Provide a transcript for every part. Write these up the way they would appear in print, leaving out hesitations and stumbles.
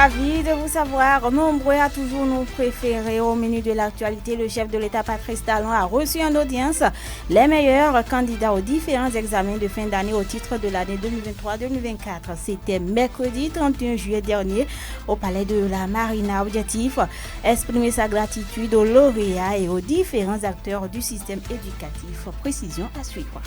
Ravi de vous savoir. Nombreux à toujours nous préférer au menu de l'actualité. Le chef de l'État, Patrice Talon, a reçu en audience les meilleurs candidats aux différents examens de fin d'année au titre de l'année 2023-2024. C'était mercredi 31 juillet dernier au Palais de la Marina. Objectif, exprimer sa gratitude aux lauréats et aux différents acteurs du système éducatif. Précision à suivre.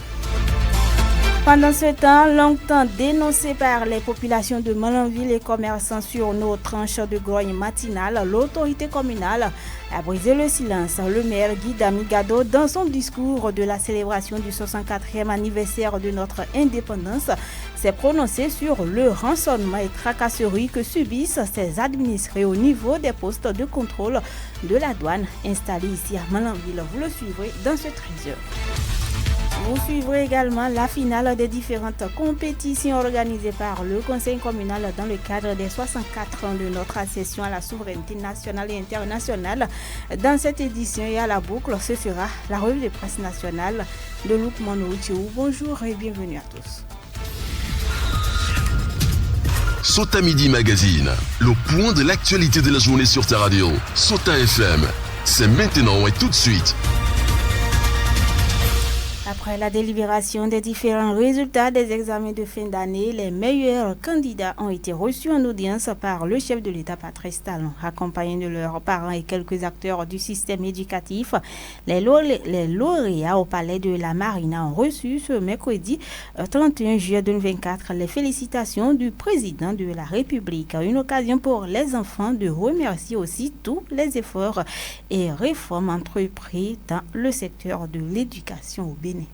Pendant ce temps, longtemps dénoncé par les populations de Malanville et commerçants sur nos tranches de grogne matinale, l'autorité communale a brisé le silence. Le maire Guy Damigado, dans son discours de la célébration du 64e anniversaire de notre indépendance, s'est prononcé sur le rançonnement et tracasseries que subissent ses administrés au niveau des postes de contrôle de la douane installés ici à Malanville. Vous le suivrez dans ce 13h. Vous suivrez également la finale des différentes compétitions organisées par le Conseil communal dans le cadre des 64 ans de notre accession à la souveraineté nationale et internationale. Dans cette édition et à la boucle, ce sera la revue de presse nationale de Luc Monouchiou. Bonjour et bienvenue à tous. Sota Midi Magazine, le point de l'actualité de la journée sur ta radio. Sota FM, c'est maintenant et tout de suite. Après la délibération des différents résultats des examens de fin d'année, les meilleurs candidats ont été reçus en audience par le chef de l'État, Patrice Talon, accompagnés de leurs parents et quelques acteurs du système éducatif. Les lauréats au Palais de la Marina ont reçu ce mercredi 31 juillet 2024 les félicitations du président de la République. Une occasion pour les enfants de remercier aussi tous les efforts et réformes entrepris dans le secteur de l'éducation au Bénin.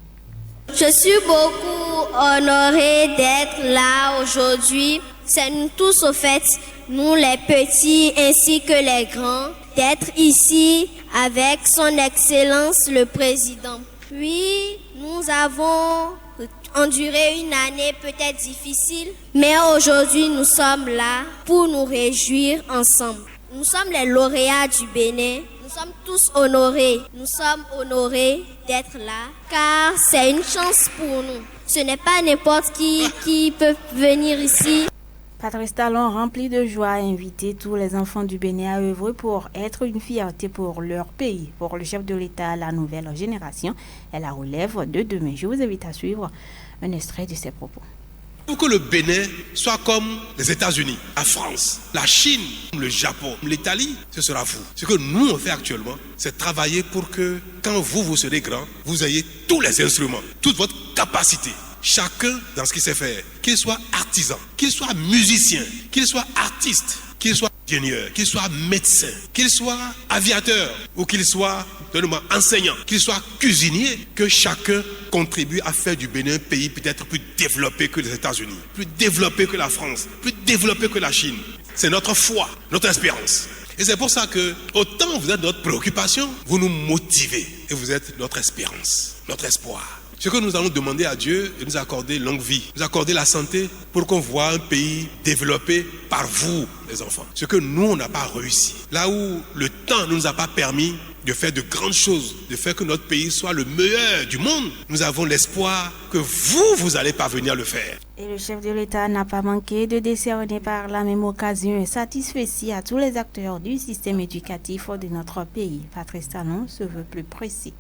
Je suis beaucoup honorée d'être là aujourd'hui. C'est nous tous au fait, nous les petits ainsi que les grands, d'être ici avec son Excellence le Président. Oui, nous avons enduré une année peut-être difficile, mais aujourd'hui nous sommes là pour nous réjouir ensemble. Nous sommes les lauréats du Bénin. Nous sommes tous honorés. Nous sommes honorés d'être là, car c'est une chance pour nous. Ce n'est pas n'importe qui peut venir ici. Patrice Talon, rempli de joie, a invité tous les enfants du Bénin à œuvrer pour être une fierté pour leur pays. Pour le chef de l'État, la nouvelle génération est la relève de demain. Je vous invite à suivre un extrait de ses propos. Pour que le Bénin soit comme les États-Unis, la France, la Chine, le Japon, l'Italie, ce sera vous. Ce que nous on fait actuellement, c'est travailler pour que quand vous serez grand, vous ayez tous les instruments, toute votre capacité. Chacun dans ce qu'il sait faire, qu'il soit artisan, qu'il soit musicien, qu'il soit artiste, qu'il soit ingénieur, qu'il soit médecin, qu'il soit aviateur ou qu'il soit enseignant, qu'il soit cuisinier, que chacun contribue à faire du Bénin un pays peut-être plus développé que les États-Unis, plus développé que la France, plus développé que la Chine. C'est notre foi, notre espérance. Et c'est pour ça que, autant vous êtes notre préoccupation, vous nous motivez et vous êtes notre espérance, notre espoir. Ce que nous allons demander à Dieu est de nous accorder longue vie, nous accorder la santé pour qu'on voit un pays développé par vous, les enfants. Ce que nous, on n'a pas réussi. Là où le temps ne nous a pas permis de faire de grandes choses, de faire que notre pays soit le meilleur du monde, nous avons l'espoir que vous allez parvenir à le faire. Et le chef de l'État n'a pas manqué de décerner par la même occasion un satisfecit à tous les acteurs du système éducatif de notre pays. Patrice Talon se veut plus précis.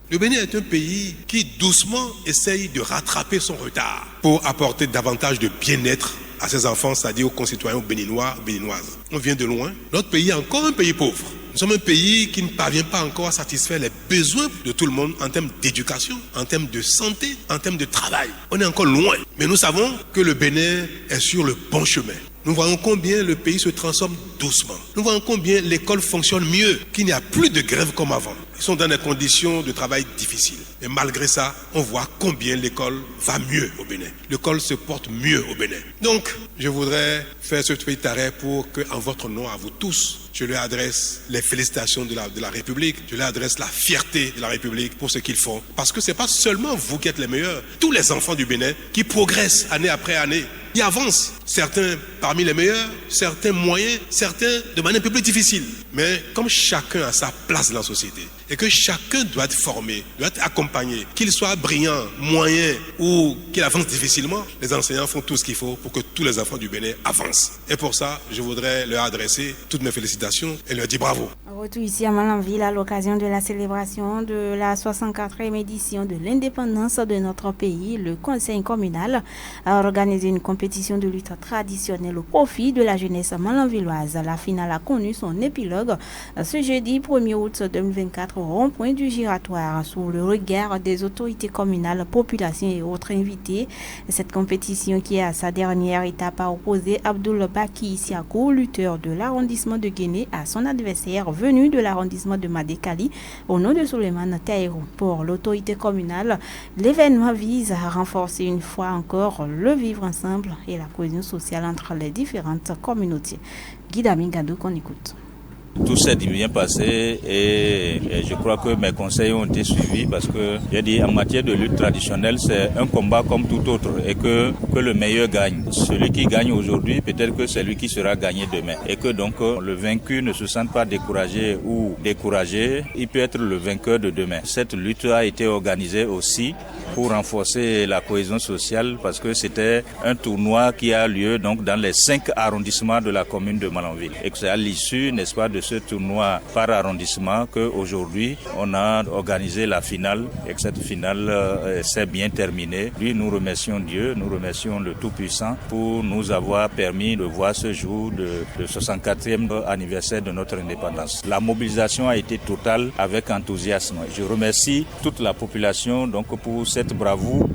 Le Bénin est un pays qui doucement essaye de rattraper son retard pour apporter davantage de bien-être à ses enfants, c'est-à-dire aux concitoyens béninois, béninoises. On vient de loin. Notre pays est encore un pays pauvre. Nous sommes un pays qui ne parvient pas encore à satisfaire les besoins de tout le monde en termes d'éducation, en termes de santé, en termes de travail. On est encore loin. Mais nous savons que le Bénin est sur le bon chemin. Nous voyons combien le pays se transforme doucement. Nous voyons combien l'école fonctionne mieux, qu'il n'y a plus de grève comme avant. Ils sont dans des conditions de travail difficiles. Mais malgré ça, on voit combien l'école va mieux au Bénin. L'école se porte mieux au Bénin. Donc, je voudrais faire ce petit arrêt pour que, en votre nom, à vous tous, je leur adresse les félicitations de la République. Je leur adresse la fierté de la République pour ce qu'ils font. Parce que ce n'est pas seulement vous qui êtes les meilleurs. Tous les enfants du Bénin qui progressent année après année, qui avancent. Certains parmi les meilleurs, certains moyens, certains de manière un peu plus difficile. Mais comme chacun a sa place dans la société, et que chacun doit être formé, doit être accompagné, qu'il soit brillant, moyen ou qu'il avance difficilement. Les enseignants font tout ce qu'il faut pour que tous les enfants du Bénin avancent. Et pour ça, je voudrais leur adresser toutes mes félicitations et leur dire bravo. Retour ici à Malanville à l'occasion de la célébration de la 64e édition de l'indépendance de notre pays. Le conseil communal a organisé une compétition de lutte traditionnelle au profit de la jeunesse malanvilloise. La finale a connu son épilogue ce jeudi 1er août 2024 au rond-point du Giratoire sous le regard des autorités communales, populations et autres invités. Cette compétition qui est à sa dernière étape a opposé Abdoul Baki Siakou, lutteur de l'arrondissement de Guéné, à son adversaire venu de l'arrondissement de Madekali au nom de Souleymane Taïrou. Pour l'autorité communale, l'événement vise à renforcer une fois encore le vivre ensemble et la cohésion sociale entre les différentes communautés. Guy Damingado, qu'on écoute. Tout s'est bien passé et je crois que mes conseils ont été suivis parce que j'ai dit en matière de lutte traditionnelle, c'est un combat comme tout autre et que le meilleur gagne. Celui qui gagne aujourd'hui, peut-être que c'est lui qui sera gagné demain. Et que donc le vaincu ne se sente pas découragé ou découragé, il peut être le vainqueur de demain. Cette lutte a été organisée aussi pour renforcer la cohésion sociale parce que c'était un tournoi qui a lieu donc dans les 5 arrondissements de la commune de Malanville. Et que c'est à l'issue, n'est-ce pas, de ce tournoi par arrondissement qu'aujourd'hui on a organisé la finale et que cette finale s'est bien terminée. Lui, nous remercions Dieu, nous remercions le Tout-Puissant pour nous avoir permis de voir ce jour de 64e anniversaire de notre indépendance. La mobilisation a été totale avec enthousiasme. Je remercie toute la population donc pour cette bravoure.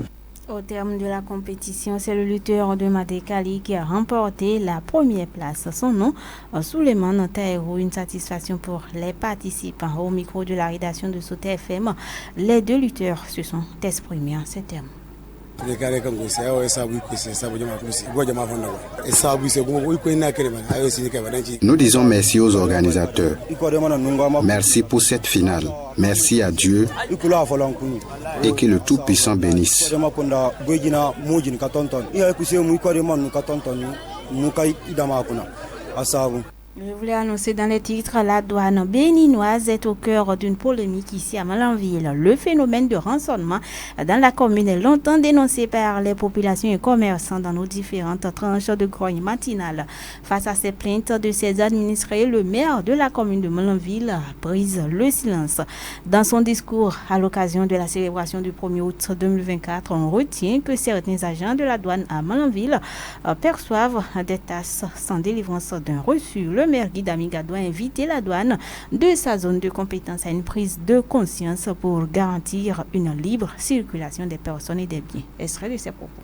Au terme de la compétition, c'est le lutteur de Madekali qui a remporté la première place. Son nom, Souleymane Taïrou, une satisfaction pour les participants. Au micro de la rédaction de Sauta FM, les deux lutteurs se sont exprimés en ces termes. Nous disons merci aux organisateurs. Merci pour cette finale. Merci à Dieu et que le Tout-Puissant bénisse. Je voulais annoncer dans les titres, la douane béninoise est au cœur d'une polémique ici à Malanville. Le phénomène de rançonnement dans la commune est longtemps dénoncé par les populations et commerçants dans nos différentes tranches de grogne matinale. Face à ces plaintes de ses administrés, le maire de la commune de Malanville brise le silence. Dans son discours à l'occasion de la célébration du 1er août 2024, on retient que certains agents de la douane à Malanville perçoivent des tasses sans délivrance d'un reçu. Le maire Guy Damingado a invité la douane de sa zone de compétence à une prise de conscience pour garantir une libre circulation des personnes et des biens. Extrait de ses propos.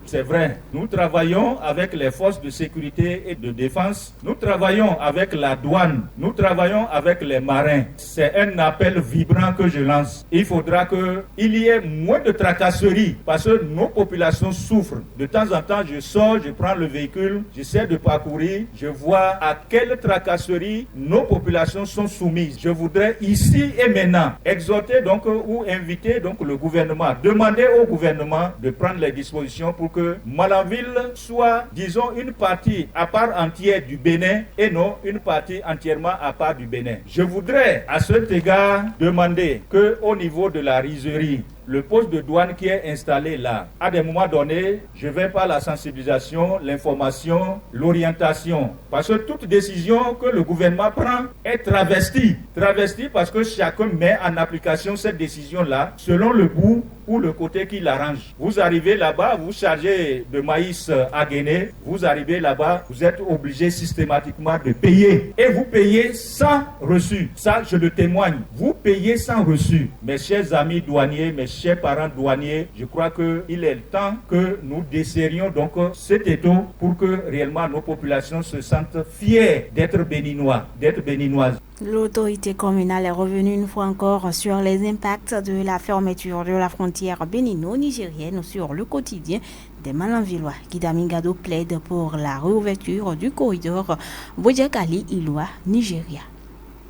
C'est vrai, nous travaillons avec les forces de sécurité et de défense, nous travaillons avec la douane, nous travaillons avec les marins. C'est un appel vibrant que je lance. Il faudra qu'il y ait moins de tracasseries parce que nos populations souffrent. De temps en temps, je sors, je prends le véhicule, j'essaie de parcourir, je vois à quelle tracasserie nos populations sont soumises. Je voudrais ici et maintenant exhorter donc ou inviter donc le gouvernement, demander au gouvernement de prendre les dispositions pour que Malanville soit, disons, une partie à part entière du Bénin et non une partie entièrement à part du Bénin. Je voudrais à cet égard demander qu'au niveau de la rizerie, le poste de douane qui est installé là, à des moments donnés, je vais par la sensibilisation, l'information, l'orientation. Parce que toute décision que le gouvernement prend est travestie. Travestie parce que chacun met en application cette décision-là selon le bout ou le côté qui l'arrange. Vous arrivez là-bas, vous chargez de maïs à Guinée, vous arrivez là-bas, vous êtes obligé systématiquement de payer. Et vous payez sans reçu. Ça, je le témoigne. Vous payez sans reçu. Mes chers amis douaniers, mes chers parents douaniers, je crois qu'il est le temps que nous desserrions donc cet étau pour que réellement nos populations se sentent fiers d'être béninois, d'être béninoises. L'autorité communale est revenue une fois encore sur les impacts de la fermeture de la frontière bénino-nigérienne sur le quotidien des Malanvillois. Guy Damingado plaide pour la réouverture du corridor Bodjakali-Iloa-Nigeria.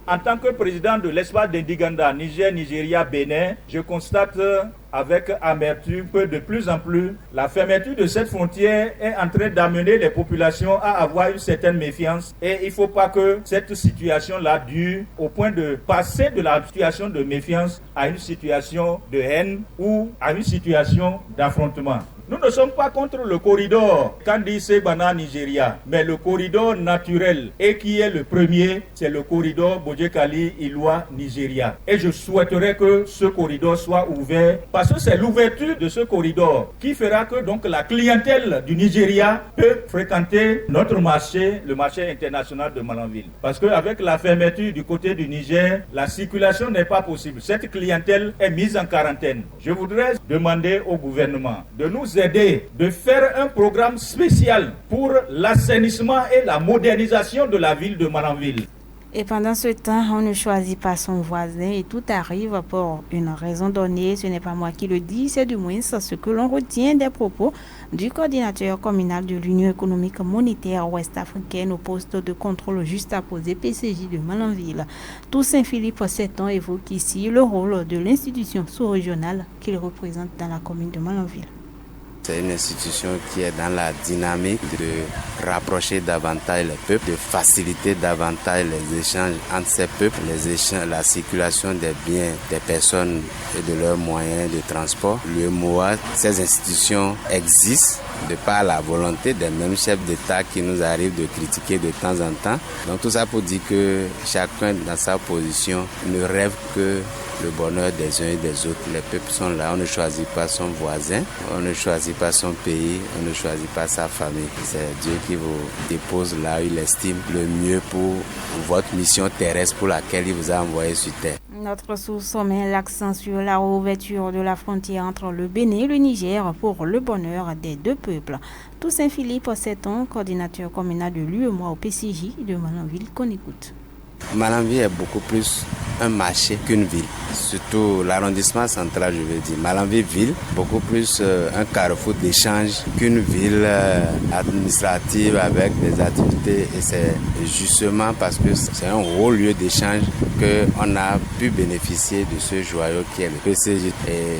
En tant que président de l'espace d'Indiganda, Niger, Nigeria, Bénin, je constate avec amertume que de plus en plus, la fermeture de cette frontière est en train d'amener les populations à avoir une certaine méfiance. Et il ne faut pas que cette situation-là dure au point de passer de la situation de méfiance à une situation de haine ou à une situation d'affrontement. Nous ne sommes pas contre le corridor Kandi-Sebana-Nigeria, mais le corridor naturel et qui est le premier, c'est le corridor Bodjekali-Iloa-Nigeria. Et je souhaiterais que ce corridor soit ouvert parce que c'est l'ouverture de ce corridor qui fera que donc la clientèle du Nigeria peut fréquenter notre marché, le marché international de Malanville. Parce qu'avec la fermeture du côté du Niger, la circulation n'est pas possible. Cette clientèle est mise en quarantaine. Je voudrais demander au gouvernement de nous aider, de faire un programme spécial pour l'assainissement et la modernisation de la ville de Malanville. Et pendant ce temps, on ne choisit pas son voisin et tout arrive pour une raison donnée. Ce n'est pas moi qui le dis, c'est du moins ce que l'on retient des propos du coordinateur communal de l'Union économique monétaire ouest-africaine au poste de contrôle juste apposé PCJ de Malanville. Toussaint Philippe Seton évoque ici le rôle de l'institution sous-régionale qu'il représente dans la commune de Malanville. C'est une institution qui est dans la dynamique de rapprocher davantage les peuples, de faciliter davantage les échanges entre ces peuples, la circulation des biens, des personnes et de leurs moyens de transport. Le MOA, ces institutions existent de par la volonté des mêmes chefs d'État qui nous arrivent de critiquer de temps en temps. Donc tout ça pour dire que chacun dans sa position ne rêve que le bonheur des uns et des autres. Les peuples sont là, on ne choisit pas son voisin, on ne choisit pas son pays, on ne choisit pas sa famille. C'est Dieu qui vous dépose là où il estime le mieux pour votre mission terrestre pour laquelle il vous a envoyé sur terre. Notre source met l'accent sur la réouverture de la frontière entre le Bénin et le Niger pour le bonheur des deux peuples. Toussaint Philippe Seton, coordinateur communal de l'UEMOA au PCJ de Malanville, qu'on écoute. Malanville est beaucoup plus un marché qu'une ville, surtout l'arrondissement central, je veux dire. Malanville-Ville, beaucoup plus un carrefour d'échange qu'une ville administrative avec des activités. Et c'est justement parce que c'est un gros lieu d'échange qu'on a pu bénéficier de ce joyau qui est le PCJ. Et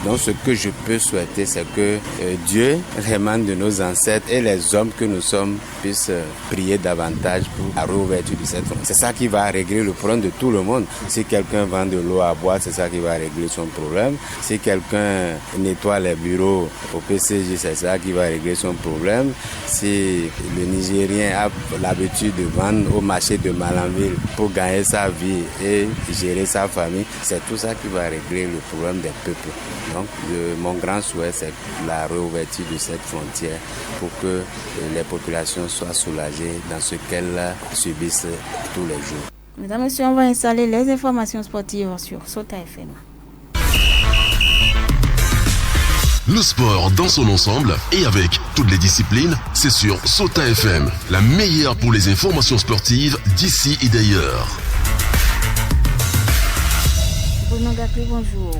donc ce que je peux souhaiter, c'est que Dieu, les membres de nos ancêtres et les hommes que nous sommes puissent prier davantage pour la réouverture de cette frontière. C'est ça qui va régler le problème de tout le monde. Si quelqu'un vend de l'eau à boire, c'est ça qui va régler son problème. Si quelqu'un nettoie les bureaux au PCJ, c'est ça qui va régler son problème. Si le Nigérien a l'habitude de vendre au marché de Malanville pour gagner sa vie et gérer sa famille, c'est tout ça qui va régler le problème des peuples. Donc, mon grand souhait, c'est la réouverture de cette frontière pour que les populations soient soulagées dans ce qu'elles subissent tous les jours. Mesdames et messieurs, on va installer les informations sportives sur Sota FM. Le sport dans son ensemble et avec toutes les disciplines, c'est sur Sota FM, la meilleure pour les informations sportives d'ici et d'ailleurs. Bruno Gakli, bonjour.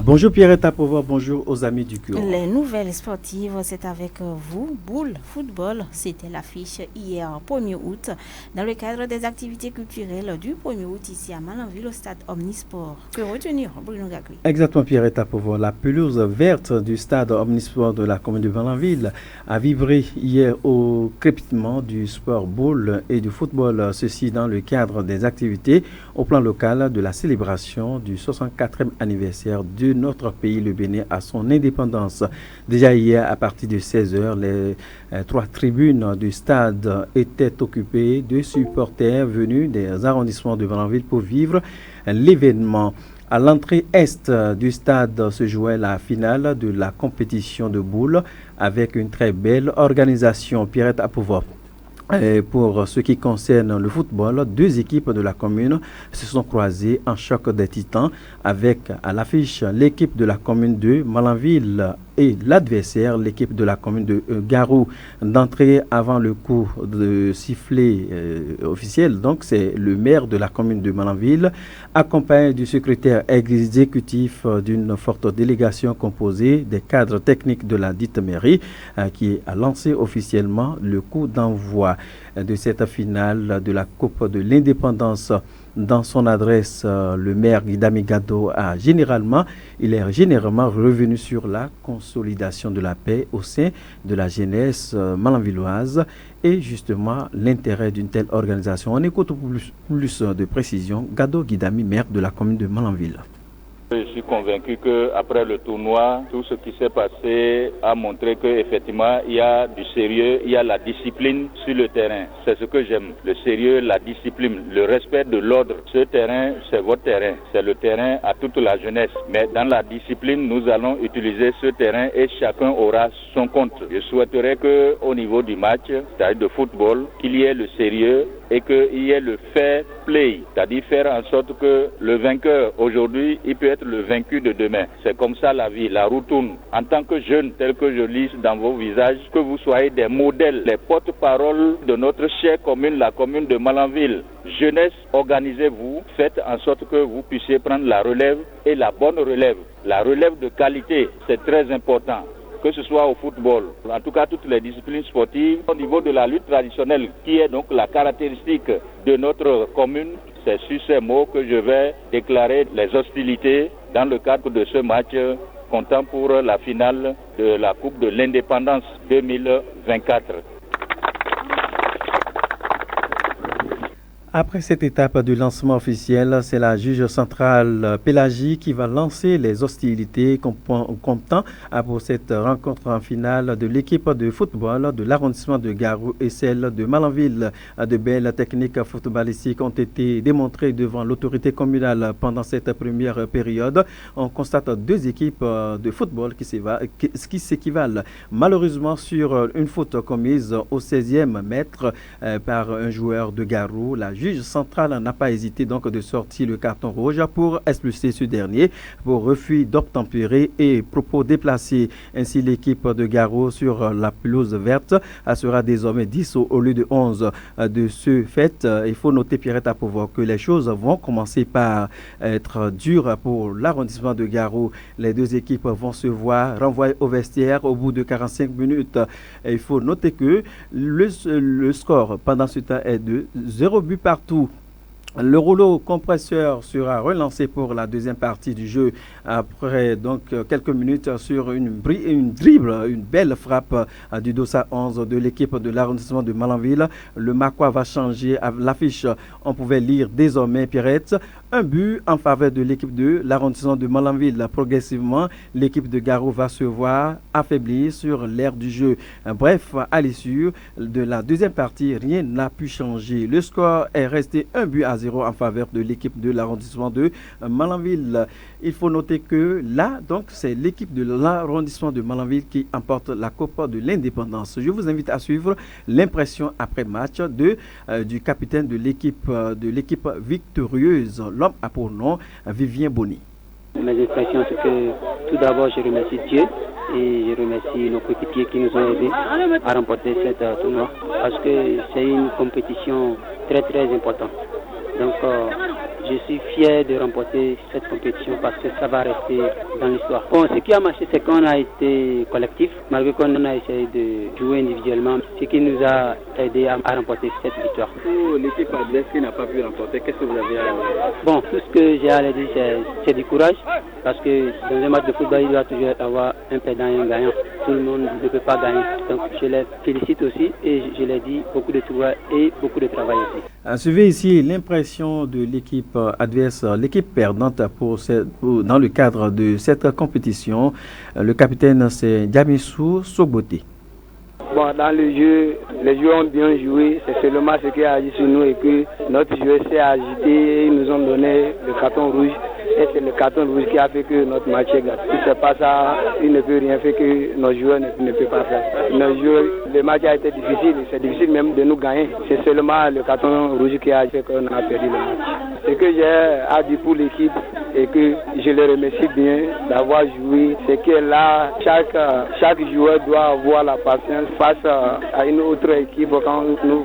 Bonjour Pierrette Apovoir, bonjour aux amis du cœur. Les nouvelles sportives, c'est avec vous. Boule Football, c'était l'affiche hier 1er août dans le cadre des activités culturelles du 1er août ici à Malanville au stade Omnisport. Que retenir, Bruno Gakli? Exactement Pierrette Apovoir. La pelouse verte du stade Omnisport de la commune de Malanville a vibré hier au crépitement du sport boule et du football. Ceci dans le cadre des activités au plan local de la célébration du 64e anniversaire de notre pays, le Bénin, à son indépendance. Déjà hier, à partir de 16h, les 3 tribunes du stade étaient occupées de supporters venus des arrondissements de Malanville pour vivre l'événement. À l'entrée est du stade se jouait la finale de la compétition de boules avec une très belle organisation. Pierrette Apovoir. Pour ce qui concerne le football, 2 équipes de la commune se sont croisées en choc des titans avec à l'affiche l'équipe de la commune de Malanville et l'adversaire, l'équipe de la commune de Garou. D'entrée avant le coup de sifflet officiel, donc c'est le maire de la commune de Malanville, accompagné du secrétaire exécutif d'une forte délégation composée des cadres techniques de la dite mairie, qui a lancé officiellement le coup d'envoi de cette finale de la Coupe de l'Indépendance. Dans son adresse, le maire Guidami Gado il est généralement revenu sur la consolidation de la paix au sein de la jeunesse malanvilloise et justement l'intérêt d'une telle organisation. On écoute plus de précision Gado Guidami, maire de la commune de Malanville. Je suis convaincu qu'après le tournoi, tout ce qui s'est passé a montré qu'effectivement, il y a du sérieux, il y a la discipline sur le terrain. C'est ce que j'aime, le sérieux, la discipline, le respect de l'ordre. Ce terrain, c'est votre terrain, c'est le terrain à toute la jeunesse. Mais dans la discipline, nous allons utiliser ce terrain et chacun aura son compte. Je souhaiterais qu'au niveau du match, c'est-à-dire de football, qu'il y ait le sérieux et qu'il y ait le fair play, c'est-à-dire faire en sorte que le vainqueur aujourd'hui, il peut être le vaincu de demain. C'est comme ça la vie, la roue tourne. En tant que jeune, tel que je lis dans vos visages, que vous soyez des modèles, les porte-paroles de notre chère commune, la commune de Malanville. Jeunesse, organisez-vous, faites en sorte que vous puissiez prendre la relève et la bonne relève. La relève de qualité, c'est très important. Que ce soit au football, en tout cas toutes les disciplines sportives, au niveau de la lutte traditionnelle, qui est donc la caractéristique de notre commune, c'est sur ces mots que je vais déclarer les hostilités dans le cadre de ce match, comptant pour la finale de la Coupe de l'Indépendance 2024. Après cette étape du lancement officiel, c'est la juge centrale Pélagie qui va lancer les hostilités comptant pour cette rencontre en finale de l'équipe de football de l'arrondissement de Garou et celle de Malanville. De belles techniques footballistiques ont été démontrées devant l'autorité communale pendant cette première période. On constate deux équipes de football qui s'équivalent malheureusement sur une faute commise au 16e mètre par un joueur de Garou. La juge centrale n'a pas hésité donc de sortir le carton rouge pour expulser ce dernier pour refus d'obtempérer et propos déplacés. Ainsi, l'équipe de Garou sur la pelouse verte sera désormais 10 au lieu de 11. De ce fait, il faut noter, Pierrette Apouvo, que les choses vont commencer par être dures pour l'arrondissement de Garou. Les deux équipes vont se voir renvoyer au vestiaire au bout de 45 minutes. Et il faut noter que le score pendant ce temps est de 0 but partout. Le rouleau compresseur sera relancé pour la deuxième partie du jeu après donc quelques minutes sur une belle frappe du Dossa 11 de l'équipe de l'arrondissement de Malanville. Le Maquois va changer l'affiche. On pouvait lire désormais, Pierrette, un but en faveur de l'équipe de l'arrondissement de Malanville. Progressivement, l'équipe de Garou va se voir affaiblie sur l'aire du jeu. Bref, à l'issue de la deuxième partie, rien n'a pu changer. Le score est resté 1 but à 0 en faveur de l'équipe de l'arrondissement de Malanville. Il faut noter que là, donc, c'est l'équipe de l'arrondissement de Malanville qui emporte la Coupe de l'Indépendance. Je vous invite à suivre l'impression après match du capitaine de l'équipe victorieuse. L'homme a pour nom Vivien Boni. Mes impressions, c'est que tout d'abord, je remercie Dieu et je remercie nos coéquipiers qui nous ont aidés à remporter cette tournoi parce que c'est une compétition très très importante. Donc, je suis fier de remporter cette compétition parce que ça va rester dans l'histoire. Bon, ce qui a marché, c'est qu'on a été collectif, malgré qu'on a essayé de jouer individuellement, ce qui nous a aidé à remporter cette victoire. Pour l'équipe adverse qui n'a pas pu remporter, qu'est-ce que vous avez à dire? Bon, tout ce que j'ai à dire, c'est du courage, parce que dans un match de football, il doit toujours avoir un perdant et un gagnant. Tout le monde ne peut pas gagner. Donc, je les félicite aussi et je les dis beaucoup de travail et beaucoup de travail aussi. Suivez ici l'impression de l'équipe adverse, l'équipe perdante dans le cadre de cette compétition. Le capitaine, c'est Diamissou Sogboté. Bon, dans le jeu, les joueurs ont bien joué. C'est seulement ce qui a agi sur nous et que notre joueur s'est agité. Ils nous ont donné le carton rouge. Et c'est le carton rouge qui a fait que notre match est gâté. Si c'est pas ça, il ne peut rien faire que nos joueurs ne peuvent pas faire. Nos joueurs, le match a été difficile. C'est difficile même de nous gagner. C'est seulement le carton rouge qui a fait qu'on a perdu le match. Ce que j'ai à dire pour l'équipe et que je les remercie bien d'avoir joué, c'est que là, chaque joueur doit avoir la patience face à une autre équipe quand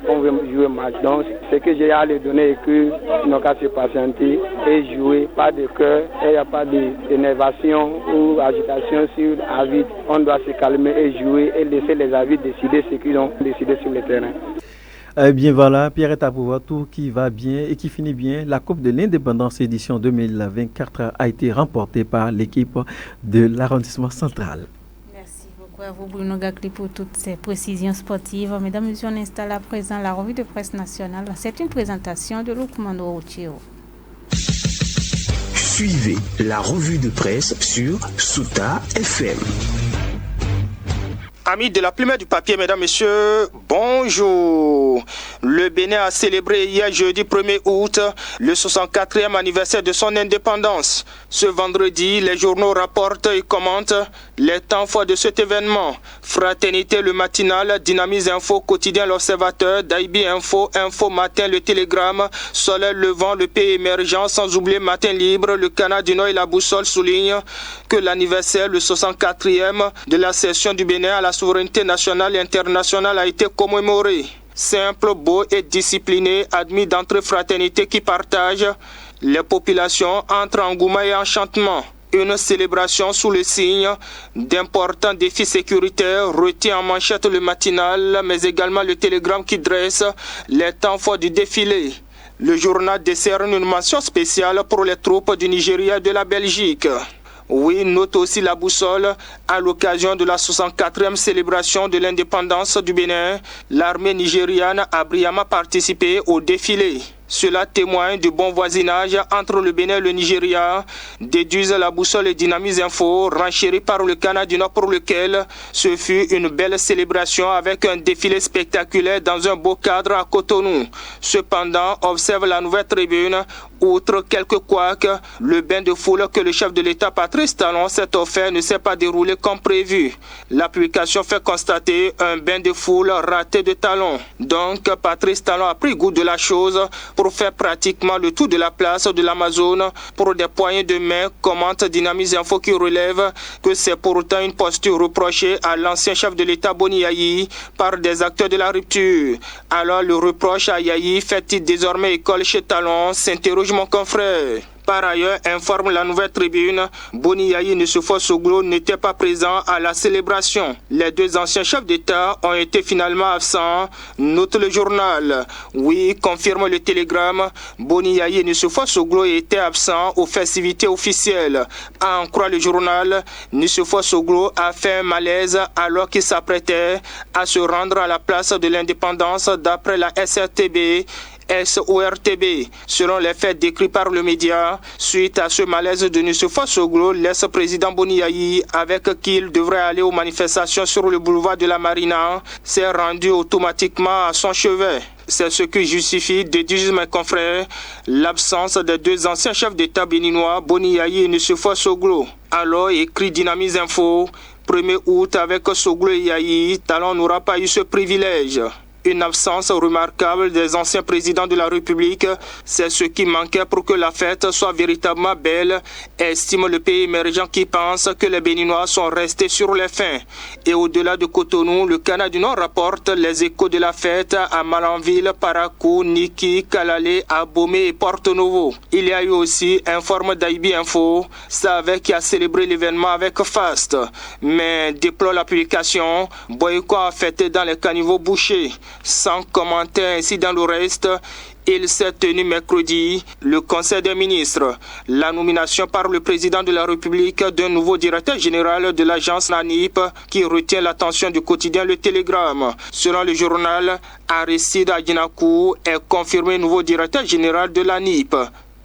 on veut jouer un match. Donc, ce que j'ai à leur donner est qu'ils n'ont qu'à se patienter et jouer, pas de cœur, et il n'y a pas d'énervation ou agitation sur l'arbitre. On doit se calmer et jouer et laisser les arbitres décider ce qu'ils ont décidé sur le terrain. Eh bien voilà, Pierre est à pouvoir, tout qui va bien et qui finit bien. La Coupe de l'Indépendance édition 2024 a été remportée par l'équipe de l'arrondissement central. Merci beaucoup à vous Bruno Gakli pour toutes ces précisions sportives. Mesdames et messieurs, on installe à présent la revue de presse nationale. C'est une présentation de Lukmano Routier. Suivez la revue de presse sur Souta FM. Amis de la plume et du papier, mesdames, messieurs, bonjour. Le Bénin a célébré hier jeudi 1er août le 64e anniversaire de son indépendance. Ce vendredi, les journaux rapportent et commentent les temps forts de cet événement. Fraternité le matinal, Dynamise Info, Quotidien l'Observateur, Daibi Info, Info Matin, le Télégramme, Soleil Levant, le Pays émergent, sans oublier Matin Libre, le Canard du Nord et la Boussole soulignent que l'anniversaire, le 64e de la cession du Bénin à la souveraineté nationale et internationale a été commémoré. Simple, beau et discipliné, admis d'entre fraternités qui partagent les populations entre engouement et enchantement. Une célébration sous le signe d'importants défis sécuritaires retient en manchette le matinal, mais également le Télégramme qui dresse les temps forts du défilé. Le journal décerne une mention spéciale pour les troupes du Nigeria et de la Belgique. Oui, note aussi la Boussole, à l'occasion de la 64e célébration de l'indépendance du Bénin, l'armée nigériane a brillamment participé au défilé. Cela témoigne du bon voisinage entre le Bénin et le Nigeria, déduisent la Boussole et Dynamise Info, renchérie par le Canada du Nord pour lequel ce fut une belle célébration avec un défilé spectaculaire dans un beau cadre à Cotonou. Cependant, observe la Nouvelle Tribune, outre quelques couacs, le bain de foule que le chef de l'État Patrice Talon s'est offert ne s'est pas déroulé comme prévu. La publication fait constater un bain de foule raté de Talon. Donc, Patrice Talon a pris goût de la chose pour faire pratiquement le tour de la place de l'Amazone pour des poignées de main, commente Dynamise Info qui relève que c'est pourtant une posture reprochée à l'ancien chef de l'État Boni Yayi par des acteurs de la rupture. Alors le reproche à Yayi fait-il désormais école chez Talon, s'interroge mon confrère. Par ailleurs, informe la Nouvelle Tribune, Boni Yayi et Nusufo Soglo n'étaient pas présents à la célébration. Les deux anciens chefs d'État ont été finalement absents, note le journal. Oui, confirme le Télégramme, Boni Yayi et Nusufo Soglo étaient absents aux festivités officielles. À en croire le journal, Nusufo Soglo a fait un malaise alors qu'il s'apprêtait à se rendre à la place de l'indépendance d'après la SRTB. SORTB. Selon les faits décrits par le média, suite à ce malaise de Nusufo Soglo, l'ex-président Boni Yayi, avec qui il devrait aller aux manifestations sur le boulevard de la Marina, s'est rendu automatiquement à son chevet. C'est ce qui justifie, déduisent mes confrères, l'absence des deux anciens chefs d'État béninois, Boni Yayi et Nusufo Soglo. Alors, écrit Dynamise Info, 1er août avec Soglo et Yayi, Talon n'aura pas eu ce privilège. Une absence remarquable des anciens présidents de la République, c'est ce qui manquait pour que la fête soit véritablement belle, estime le pays émergent qui pense que les Béninois sont restés sur les fins. Et au-delà de Cotonou, le Canada du Nord rapporte les échos de la fête à Malanville, Parakou, Niki, Kalalé, Abomey et Porto-Novo. Il y a eu aussi, informe Daibi Info, Savek qui a célébré l'événement avec faste, mais déplore la publication, boycott a fêté dans les caniveaux bouchés. Sans commentaire ainsi dans le reste, il s'est tenu mercredi le Conseil des ministres. La nomination par le président de la République d'un nouveau directeur général de l'agence NANIP qui retient l'attention du quotidien Le Télégramme. Selon le journal, Aristide Adjinakou est confirmé nouveau directeur général de l'ANIP.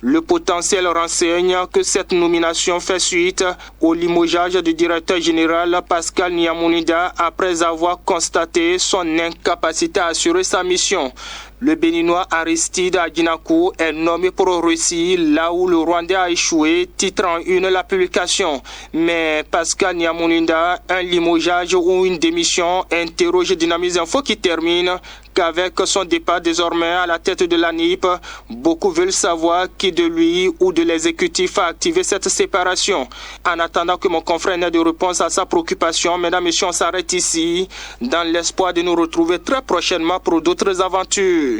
Le potentiel renseigne que cette nomination fait suite au limogeage du directeur général Pascal Niamounida après avoir constaté son incapacité à assurer sa mission. Le Béninois Aristide Adjinakou est nommé pour Russie, là où le Rwandais a échoué, titre en une la publication. Mais Pascal Niamounida, un limogeage ou une démission, interroge Dynamise Info qui termine qu'avec son départ désormais à la tête de l'ANIP, beaucoup veulent savoir qui de lui ou de l'exécutif a activé cette séparation. En attendant que mon confrère n'ait de réponse à sa préoccupation, mesdames et messieurs, on s'arrête ici dans l'espoir de nous retrouver très prochainement pour d'autres aventures.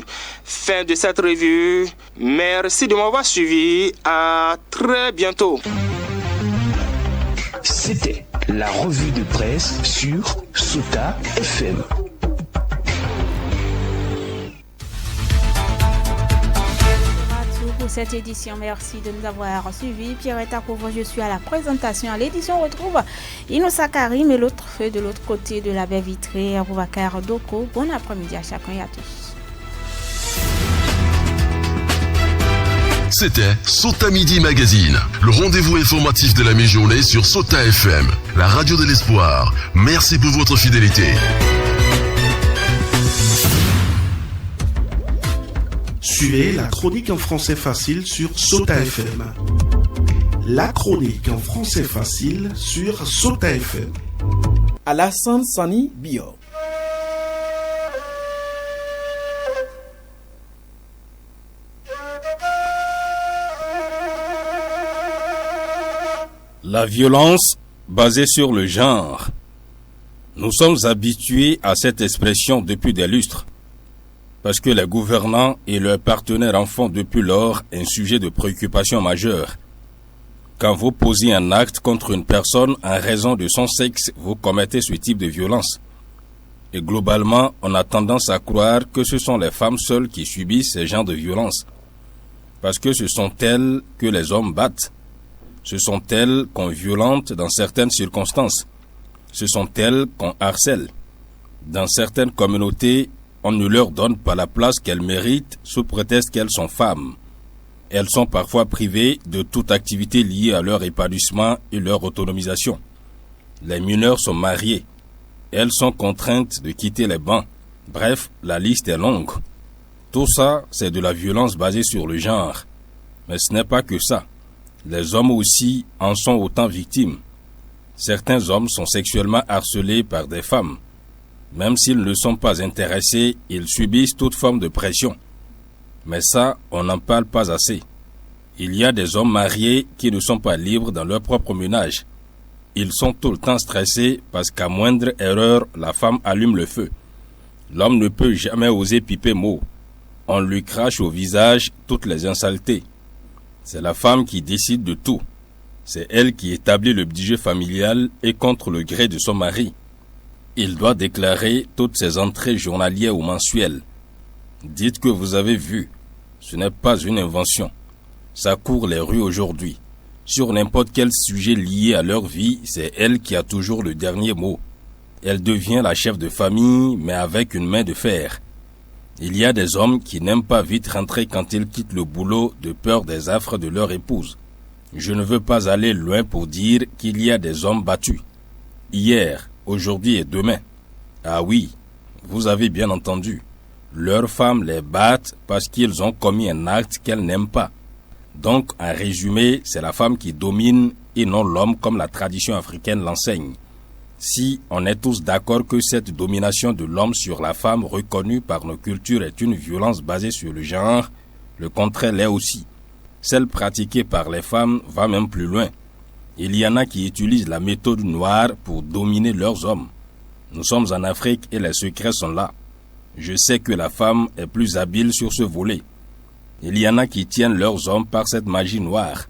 Fin de cette revue. Merci de m'avoir suivi. À très bientôt. C'était la revue de presse sur Souta FM. cette édition. Merci de nous avoir suivis. Pierrette Akouvo, je suis à la présentation. À l'édition, on retrouve Inoussa Karim et l'autre feu de l'autre côté de la baie vitrée, Aboubacar Doko. Bon après-midi à chacun et à tous. C'était Sota Midi Magazine, le rendez-vous informatif de la mi-journée sur Sota FM, la radio de l'espoir. Merci pour votre fidélité. Suivez la chronique en français facile sur Sota FM. La chronique en français facile sur Sota FM. Alassane Sani Bio. La violence basée sur le genre. Nous sommes habitués à cette expression depuis des lustres, parce que les gouvernants et leurs partenaires en font depuis lors un sujet de préoccupation majeure. Quand vous posez un acte contre une personne en raison de son sexe, vous commettez ce type de violence. Et globalement, on a tendance à croire que ce sont les femmes seules qui subissent ce genre de violence, parce que ce sont elles que les hommes battent. Ce sont elles qu'on violente dans certaines circonstances. Ce sont elles qu'on harcèle. Dans certaines communautés, on ne leur donne pas la place qu'elles méritent sous prétexte qu'elles sont femmes. Elles sont parfois privées de toute activité liée à leur épanouissement et leur autonomisation. Les mineurs sont mariés. Elles sont contraintes de quitter les bancs. Bref, la liste est longue. Tout ça, c'est de la violence basée sur le genre. Mais ce n'est pas que ça. Les hommes aussi en sont autant victimes. Certains hommes sont sexuellement harcelés par des femmes. Même s'ils ne sont pas intéressés, ils subissent toute forme de pression. Mais ça, on n'en parle pas assez. Il y a des hommes mariés qui ne sont pas libres dans leur propre ménage. Ils sont tout le temps stressés parce qu'à moindre erreur, la femme allume le feu. L'homme ne peut jamais oser piper mot. On lui crache au visage toutes les insaletés. C'est la femme qui décide de tout. C'est elle qui établit le budget familial et contre le gré de son mari. Il doit déclarer toutes ses entrées journalières ou mensuelles. Dites que vous avez vu. Ce n'est pas une invention. Ça court les rues aujourd'hui. Sur n'importe quel sujet lié à leur vie, c'est elle qui a toujours le dernier mot. Elle devient la chef de famille, mais avec une main de fer. Il y a des hommes qui n'aiment pas vite rentrer quand ils quittent le boulot de peur des affres de leur épouse. Je ne veux pas aller loin pour dire qu'il y a des hommes battus. Hier, aujourd'hui et demain. Ah oui, vous avez bien entendu. Leurs femmes les battent parce qu'ils ont commis un acte qu'elles n'aiment pas. Donc, en résumé, c'est la femme qui domine et non l'homme comme la tradition africaine l'enseigne. Si on est tous d'accord que cette domination de l'homme sur la femme reconnue par nos cultures est une violence basée sur le genre, le contraire l'est aussi. Celle pratiquée par les femmes va même plus loin. Il y en a qui utilisent la méthode noire pour dominer leurs hommes. Nous sommes en Afrique et les secrets sont là. Je sais que la femme est plus habile sur ce volet. Il y en a qui tiennent leurs hommes par cette magie noire.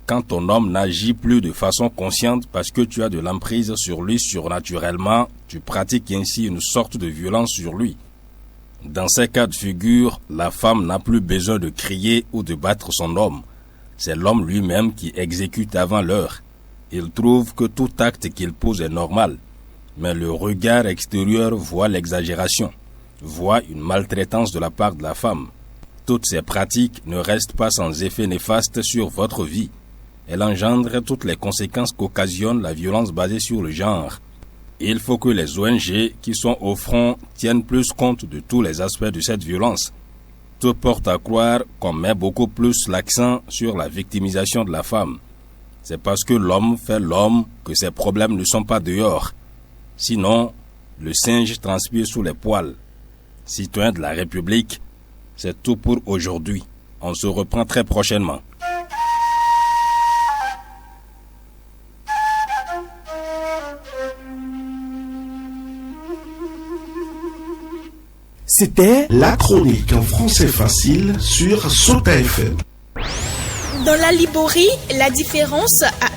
Quand ton homme n'agit plus de façon consciente parce que tu as de l'emprise sur lui surnaturellement, tu pratiques ainsi une sorte de violence sur lui. Dans ces cas de figure, la femme n'a plus besoin de crier ou de battre son homme. C'est l'homme lui-même qui exécute avant l'heure. Il trouve que tout acte qu'il pose est normal. Mais le regard extérieur voit l'exagération, voit une maltraitance de la part de la femme. Toutes ces pratiques ne restent pas sans effet néfaste sur votre vie. Elle engendre toutes les conséquences qu'occasionne la violence basée sur le genre. Il faut que les ONG qui sont au front tiennent plus compte de tous les aspects de cette violence. Tout porte à croire qu'on met beaucoup plus l'accent sur la victimisation de la femme. C'est parce que l'homme fait l'homme que ces problèmes ne sont pas dehors. Sinon, le singe transpire sous les poils. Citoyens de la République, c'est tout pour aujourd'hui. On se reprend très prochainement. C'était la chronique en français facile sur Sota FM. Dans la Liborie, la différence a